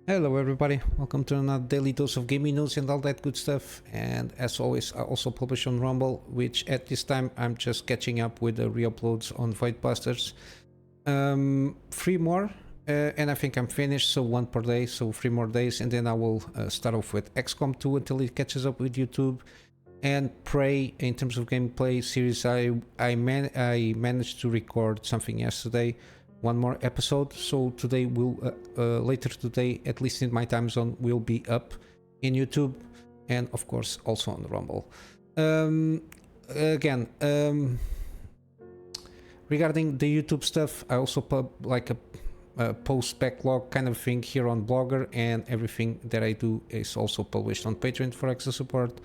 Hello everybody, welcome to another daily dose of gaming news and all that good stuff. And as always, I also publish on Rumble, which at this time I'm just catching up with the re-uploads on Voidbusters. Three more, and I think I'm finished, so one per day, so 3 more days, and then I will start off with XCOM 2 until it catches up with YouTube. And Prey, in terms of gameplay series, I managed to record something yesterday. One more episode, so today will later today, at least in my time zone, will be up in YouTube and of course also on the Rumble. Regarding the YouTube stuff, I also put like a post backlog kind of thing here on Blogger, and everything that I do is also published on Patreon for extra support.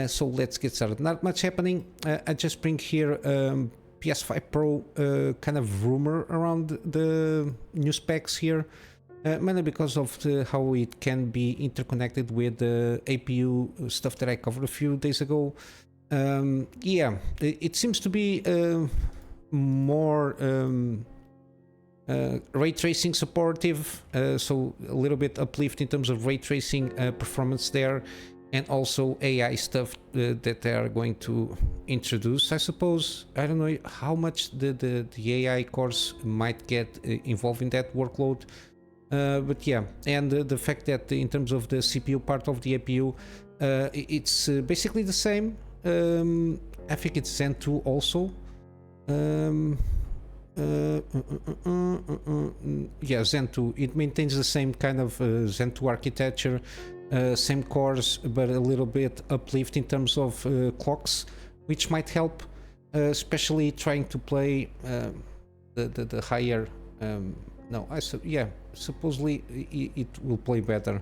So let's get started. Not much happening. I just bring here PS5 Pro kind of rumor around the new specs here, mainly because of how it can be interconnected with the APU stuff that I covered a few days ago. Yeah, it seems to be more ray tracing supportive, so a little bit uplift in terms of ray tracing performance there. And also AI stuff that they are going to introduce, I suppose. I don't know how much the AI cores might get involved in that workload. But yeah, and the fact that in terms of the CPU part of the APU, it's basically the same. I think it's Zen 2 also. Yeah, Zen 2. It maintains the same kind of Zen 2 architecture. Same cores, but a little bit uplift in terms of clocks, which might help, especially trying to play the higher. Yeah, supposedly it will play better.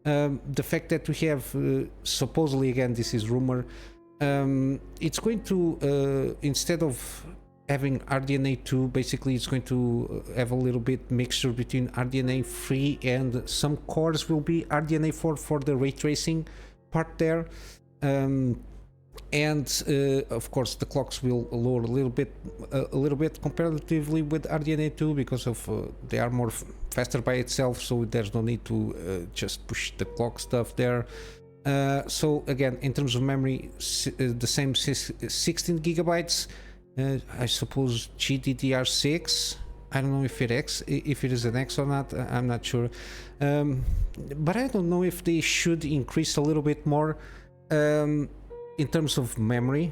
The fact that we have supposedly, again, this is rumor, it's going to instead of having RDNA2, basically it's going to have a little bit mixture between RDNA3 and some cores will be RDNA4 for the ray tracing part there. And of course the clocks will lower a little bit comparatively with RDNA2 because of they are more faster by itself, so there's no need to just push the clock stuff there. So again, in terms of memory, the same 16 gigabytes. I suppose GDDR6. I don't know if it is an X or not. I'm not sure. But I don't know if they should increase a little bit more in terms of memory.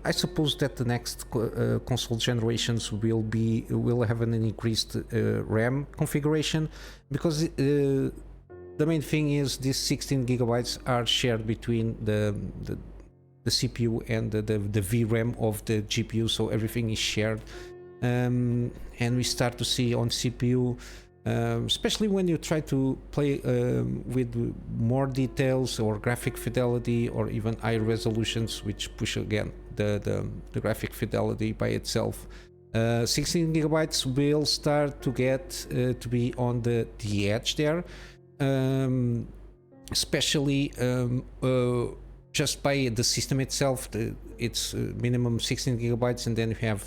I suppose that the next console generations will have an increased RAM configuration, because the main thing is these 16 gigabytes are shared between the CPU and the VRAM of the GPU, so everything is shared. And we start to see on CPU, especially when you try to play with more details or graphic fidelity or even higher resolutions, which push again the graphic fidelity by itself. 16 gigabytes will start to get to be on the edge there, especially just by the system itself. It's minimum 16 gigabytes, and then you have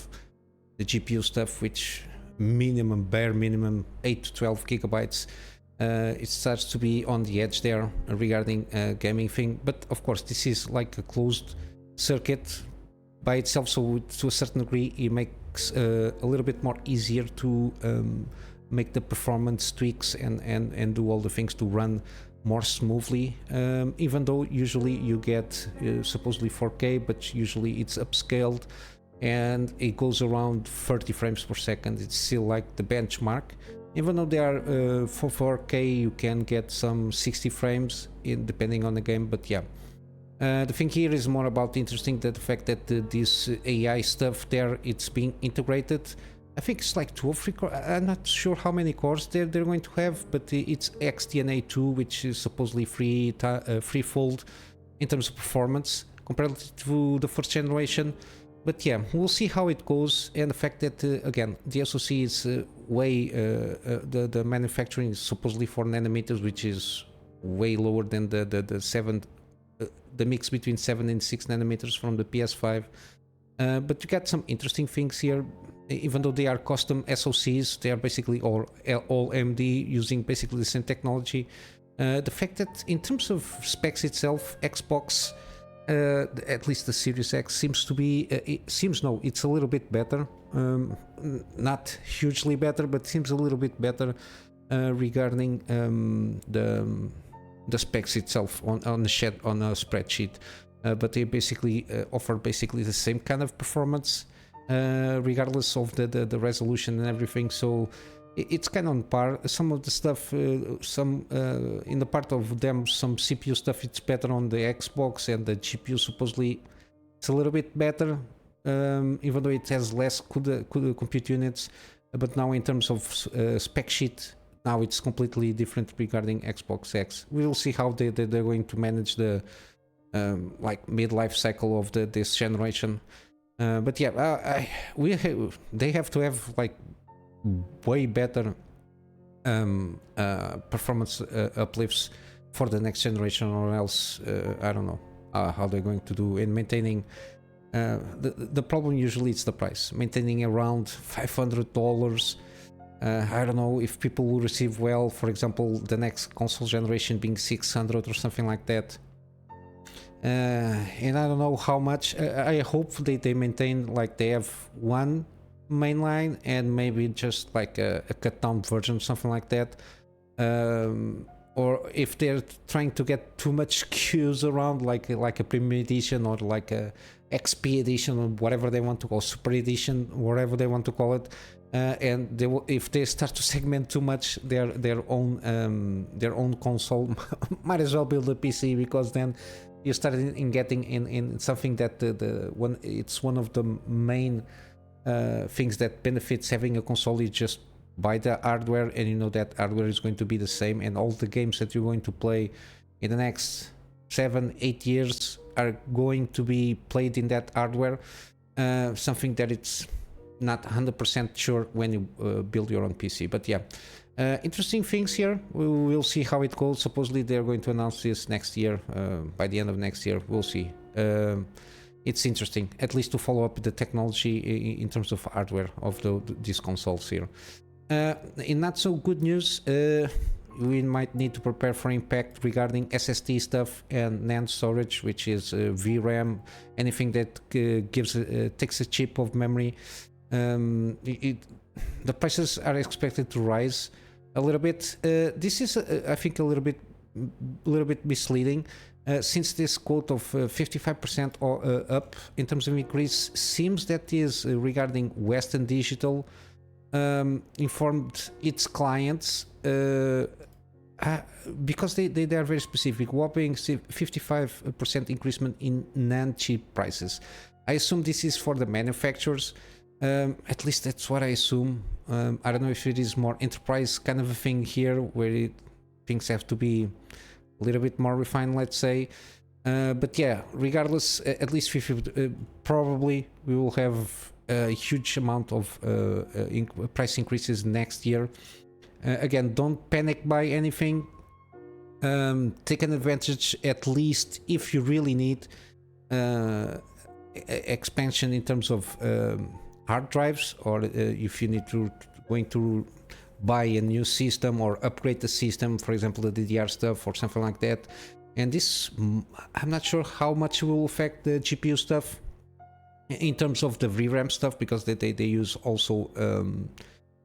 the GPU stuff, which bare minimum 8 to 12 gigabytes. It starts to be on the edge there regarding gaming thing, but of course this is like a closed circuit by itself, so to a certain degree it makes a little bit more easier to make the performance tweaks and do all the things to run more smoothly, even though usually you get supposedly 4K, but usually it's upscaled and it goes around 30 frames per second. It's still like the benchmark. Even though they are for 4K, you can get some 60 frames depending on the game, but yeah. The thing here is more about interesting the fact that this AI stuff there, it's being integrated. I think it's like 2 or 3 cores. I'm not sure how many cores they're going to have, but it's XDNA2, which is supposedly threefold in terms of performance compared to the first generation. But yeah, we'll see how it goes. And the fact that again, the SoC is the manufacturing is supposedly 4 nanometers, which is way lower than the mix between 7 and 6 nanometers from the PS5. But you got some interesting things here. even though they are custom SoCs, they are basically all AMD using basically the same technology. The fact that in terms of specs itself, Xbox, at least the Series X, seems to be, it's a little bit better. Not hugely better, but seems a little bit better regarding the specs itself on a spreadsheet. But they basically offer basically the same kind of performance, regardless of the resolution and everything. So it's kind of on par. Some of the stuff, in the part of them, some CPU stuff, it's better on the Xbox, and the GPU supposedly it's a little bit better, even though it has less compute units. But now in terms of spec sheet, now it's completely different regarding Xbox X. We'll see how they're going to manage the like midlife cycle of this generation. But yeah, they have to have like way better performance uplifts for the next generation, or else I don't know how they're going to do in maintaining. The problem usually it's the price, maintaining around $500. I don't know if people will receive well, for example, the next console generation being 600 or something like that. And I don't know how much. I hope they maintain, like they have one main line and maybe just like a cut down version, something like that. Or if they're trying to get too much SKUs around, like a premium edition or like a XP edition or whatever they want to call, super edition, whatever they want to call it, and if they start to segment too much their own console, might as well build a PC, because then you start in getting in something that it's one of the main things that benefits having a console. You just buy the hardware, and you know that hardware is going to be the same, and all the games that you're going to play in the next 7-8 years are going to be played in that hardware. Something that it's not 100% sure when you build your own PC. But yeah, interesting things here. We'll see how it goes. Supposedly they're going to announce this next year, by the end of next year. We'll see. It's interesting, at least to follow up the technology in terms of hardware of these consoles here. In not so good news, we might need to prepare for impact regarding SSD stuff and NAND storage, which is VRAM, anything that takes a chip of memory. The prices are expected to rise a little bit. This is, I think, a little bit misleading, since this quote of 55% up in terms of increase seems that is regarding Western Digital informed its clients, because they are very specific, whopping 55% increasement in NAND chip prices. I assume this is for the manufacturers. At least that's what I assume. I don't know if it is more enterprise kind of a thing here, where things have to be a little bit more refined, let's say. But yeah, regardless, at least 50, probably we will have a huge amount of price increases next year. Again, don't panic by anything. Take an advantage, at least if you really need expansion in terms of hard drives, or if you need going to buy a new system or upgrade the system, for example the DDR stuff or something like that. And this, I'm not sure how much it will affect the GPU stuff in terms of the VRAM stuff, because they use also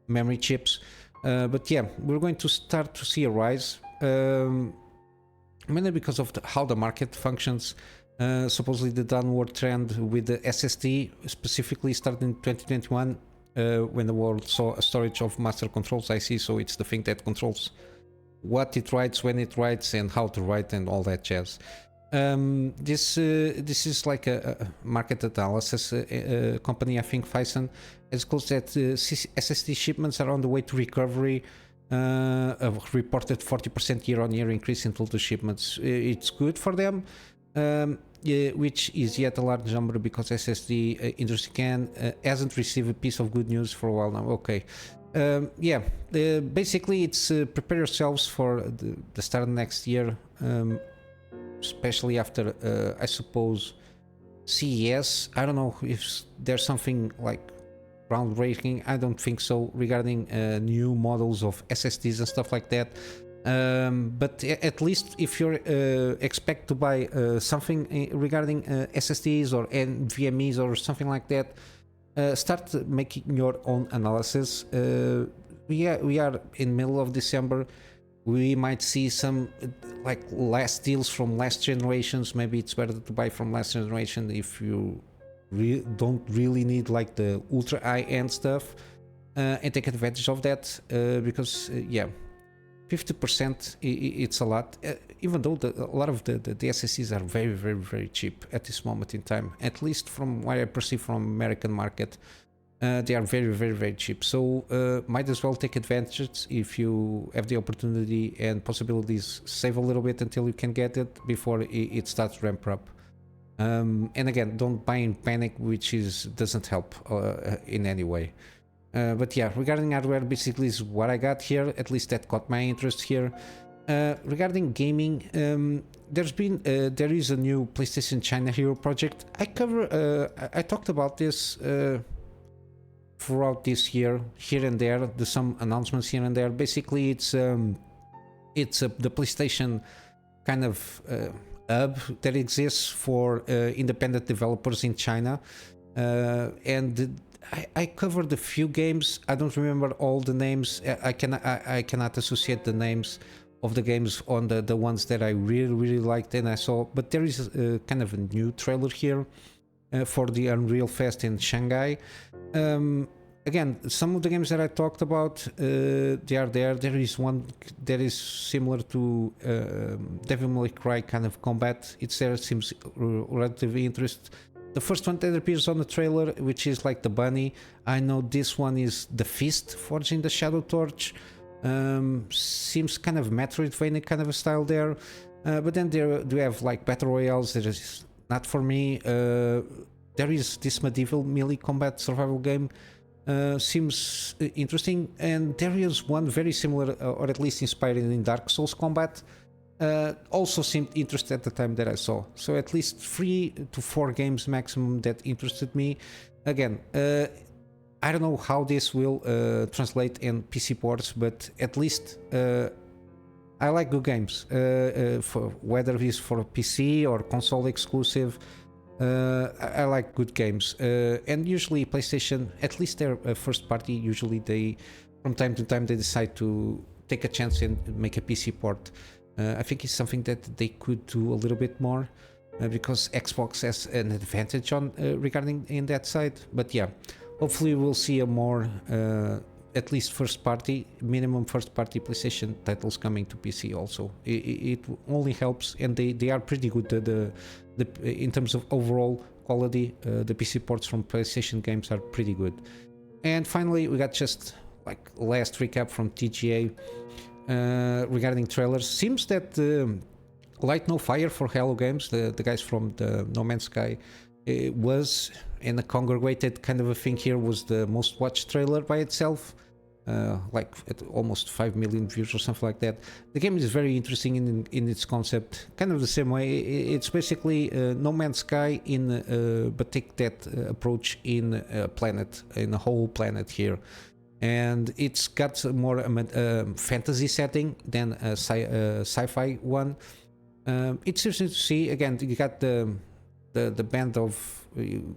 memory chips. But yeah, we're going to start to see a rise, mainly because of how the market functions. Supposedly the downward trend with the SSD specifically started in 2021, when the world saw a storage of master controls IC, so it's the thing that controls what it writes, when it writes, and how to write, and all that jazz. This is like a market analysis company, I think Phison, has closed that SSD shipments are on the way to recovery. A reported 40% year-on-year increase in total shipments. It's good for them, which is yet a large number, because SSD industry hasn't received a piece of good news for a while now. Okay. Yeah, basically it's prepare yourselves for the start of next year, especially after I suppose CES. I don't know if there's something like groundbreaking. I don't think so regarding new models of SSDs and stuff like that. But at least if you expect to buy something regarding SSDs or NVMEs or something like that, start making your own analysis. We are in middle of December. We might see some like last deals from last generations. Maybe it's better to buy from last generation if you don't really need like the ultra high-end stuff, and take advantage of that, because yeah, 50% it's a lot, even though a lot of the SSDs are very cheap at this moment in time, at least from what I perceive from American market. They are very cheap, so might as well take advantage if you have the opportunity and possibilities. Save a little bit until you can get it before it starts to ramp up. And again, don't buy in panic, which doesn't help in any way. But yeah, regarding hardware, basically is what I got here, at least that caught my interest here. Regarding gaming, there is a new PlayStation China Hero project. I talked about this throughout this year, here and there. There's some announcements here and there. Basically, it's the PlayStation kind of hub that exists for independent developers in China, and I covered a few games. I don't remember all the names. I cannot associate the names of the games on the ones that I really liked and I saw. But there is kind of a new trailer here for the Unreal Fest in Shanghai. Again, some of the games that I talked about, they are there. There is one that is similar to Devil May Cry kind of combat. It's there, seems relatively interesting. The first one that appears on the trailer, which is like the bunny. I know this one is the Fist forging the Shadow Torch. Seems kind of Metroidvania kind of a style there. But then there do have like battle royales. That is not for me. There is this medieval melee combat survival game. Seems interesting, and there is one very similar, or at least inspired in Dark Souls combat. Also seemed interesting at the time that I saw. So at least 3 to 4 games maximum that interested me. Again, I don't know how this will translate in PC ports, but at least I like good games. For whether it is for PC or console exclusive, I like good games. And usually PlayStation, at least their first party, usually they, from time to time, they decide to take a chance and make a PC port. I think it's something that they could do a little bit more, because Xbox has an advantage on regarding in that side. But yeah, hopefully we'll see a more at least first party, minimum first party PlayStation titles coming to PC also. It only helps, and they are pretty good. In terms of overall quality, the PC ports from PlayStation games are pretty good. And finally, we got just like last recap from TGA regarding trailers. Seems that Light No Fire for Halo Games, the guys from the No Man's Sky, was in a congregated kind of a thing here, was the most watched trailer by itself. Like at almost 5 million views or something like that. The game is very interesting in its concept, kind of the same way. It's basically No Man's Sky but take that approach in a planet, in a whole planet here, and it's got more fantasy setting than a sci-fi one. It's interesting to see. Again, you got the band of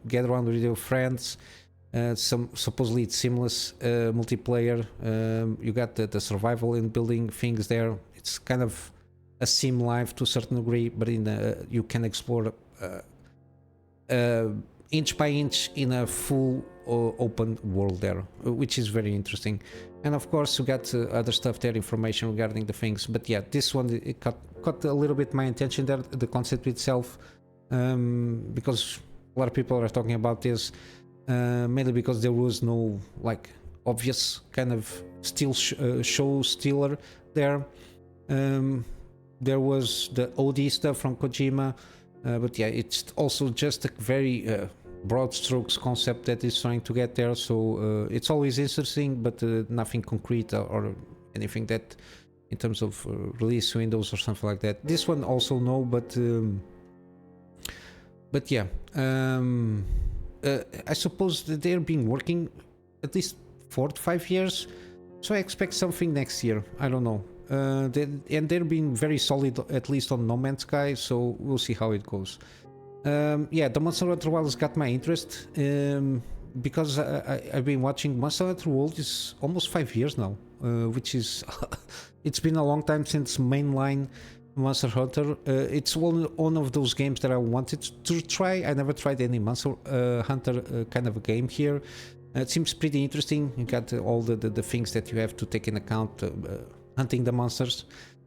get around with your friends. Some supposedly it's seamless multiplayer. You got the survival and building things there. It's kind of a sim life to a certain degree, but you can explore inch by inch in a full open world there, which is very interesting. And of course you got other stuff there, information regarding the things. But yeah, this one it caught a little bit my attention there, the concept itself, because a lot of people are talking about this. Mainly because there was no like obvious kind of show stealer there. There was the OD stuff from Kojima, but yeah, it's also just a very broad strokes concept that is trying to get there. So it's always interesting, but nothing concrete or anything that in terms of release windows or something like that. This one also no, but yeah. I suppose that they're been working at least 4 to 5 years. So I expect something next year. I don't know. And they're being very solid, at least on No Man's Sky. So we'll see how it goes. Yeah, the Monster Hunter Wilds got my interest because I've been watching Monster Hunter World is almost 5 years now, which is it's been a long time since mainline Monster Hunter. It's one of those games that I wanted to try. I never tried any Monster Hunter kind of a game here. It seems pretty interesting. You got all the things that you have to take in account, hunting the monsters,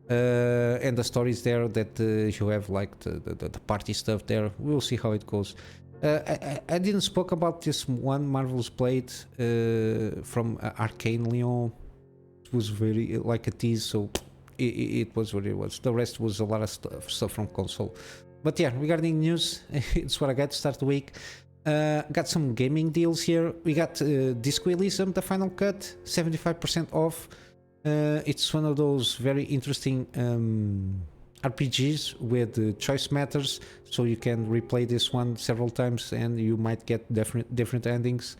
and the stories there that you have, like the party stuff there. We'll see how it goes. I didn't spoke about this one Marvel's Blade from Arcane Leon. It was very like a tease, so it was what it was. The rest was a lot of stuff from console. But yeah, regarding news, it's what I got to start the week. Got some gaming deals here. We got Disco Elysium, the final cut, 75% off. It's one of those very interesting RPGs with choice matters, so you can replay this one several times and you might get different endings.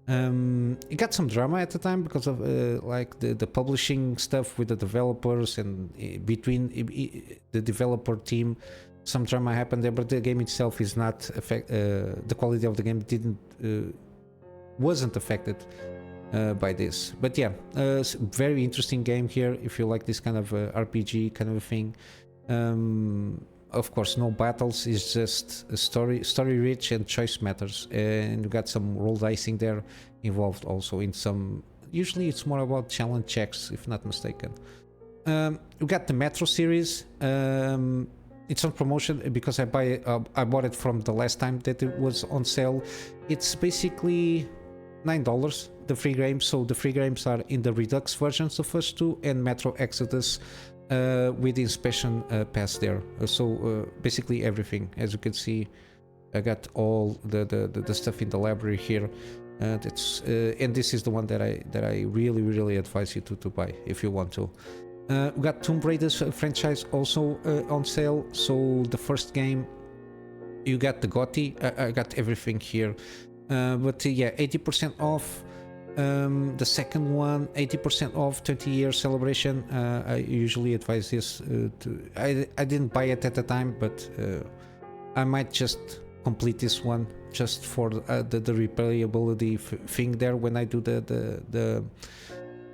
It got some drama at the time because of like the publishing stuff with the developers, and between the developer team some drama happened there, but the game itself is not the quality of the game wasn't affected by this. But yeah, very interesting game here if you like this kind of RPG kind of a thing. Of course, no battles, it's just a story rich, and choice matters, and you got some roll dicing there involved also in some. Usually it's more about challenge checks, if not mistaken. We got the Metro series. It's on promotion because I bought it from the last time that it was on sale. It's basically $9, the free games. So the free games are in the Redux versions, the first two, and Metro Exodus with the inspection pass there. So basically everything. As you can see, I got all the stuff in the library here. That's and this is the one that I really advise you to buy if you want to. We got Tomb Raider's franchise also on sale. So the first game, you got the GOTY. I got everything here, but yeah, 80% off. The second one, 80% off, 20-year celebration. I usually advise this. I didn't buy it at the time, but I might just complete this one just for the replayability thing there when I do the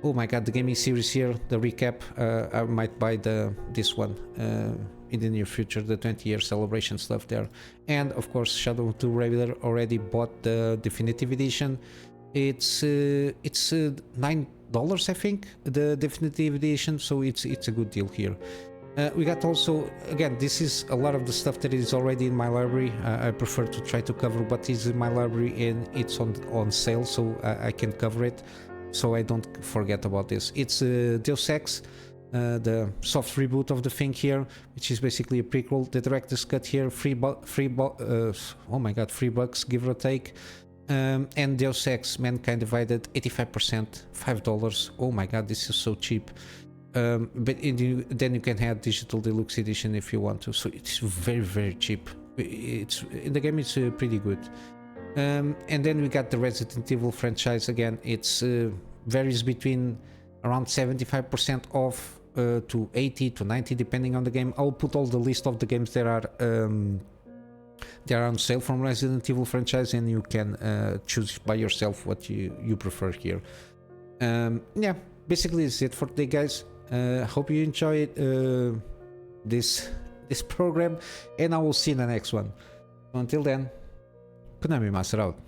oh my god, the gaming series here, the recap. I might buy this one in the near future, the 20-year celebration stuff there. And of course, Shadow of the Tomb Raider already bought the definitive edition. It's $9, I think, the definitive edition, so it's a good deal here. We got also, again, this is a lot of the stuff that is already in my library. I prefer to try to cover what is in my library, and it's on sale, so I can cover it, so I don't forget about this. It's Deus Ex, the soft reboot of the thing here, which is basically a prequel. The director's cut here, free bucks, give or take. And Deus Ex Mankind Divided, 85%, $5. Oh my god, this is so cheap. But then you can have digital deluxe edition if you want to, so it's very cheap. It's in the game, it's pretty good. And then we got the Resident Evil franchise. Again, it's varies between around 75% off to 80 to 90 depending on the game. I'll put all the list of the games that are on sale from Resident Evil franchise, and you can choose by yourself what you prefer here. Yeah, basically that's it for today, guys. Hope you enjoyed this program, and I will see you in the next one. Until then, Kunamy Master out.